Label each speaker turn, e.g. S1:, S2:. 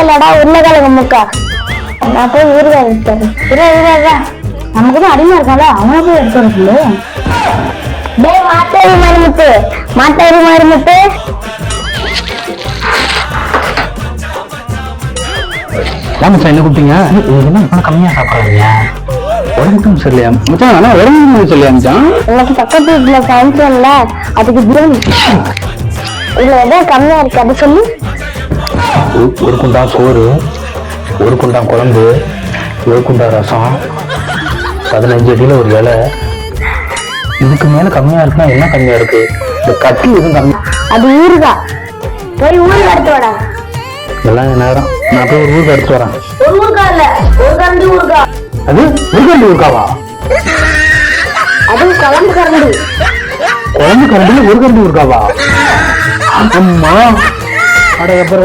S1: இல்லடா உருளைக்கிழங்கு முக்கா. நான் போய் ஊறுகாய் எடுத்துறேன். நமக்கு தான் அடிமையா இருக்கால அவனை போய் எடுத்துறது. டேய் மாட்டேரி மருமுத்து, மாட்டேரி மருமுத்து.
S2: மச்சான் என்ன கூப்பிட்டீங்க? என்ன கம்மியா சாப்பிடாதீங்க, உடம்புக்கும் சரியில்லையா மச்சான்? ஆனா உடம்புக்கும் சரியில்லையா மச்சான்?
S1: உனக்கு பக்கத்து வீட்டுல ஃபங்க்ஷன்ல அதுக்கு பிரியாணி இதுல எதோ கம்மியா இருக்கு அது சொல்லு.
S2: ஒரு குண்டா சோறு, ஒரு குண்டா குழம்பு, ஒரு குண்டா ரசம், 15 அடியில ஒரு இலை. இதுக்கு மேல கம்மியா இருக்குன்னா என்ன கம்மியா இருக்கு? இந்த கட்டி எதுவும் கம்மி.
S1: அது ஊருகா, போய் ஊருக்கு எடுத்து வாடா.
S2: எல்லாம் நேரம் நான் போய் ஒரு ஊருக்கு எடுத்து வரேன்.
S1: ஒரு ஊருக்கா இல்ல, ஒரு கரண்டி ஊருகா.
S2: அது ஒரு கரண்டி ஊருக்காவா?
S1: அது குழம்பு கரண்டி.
S2: குழம்பு கரண்டில ஒரு கரண்டி ஊருக்காவா? அம்மா அட எப்ப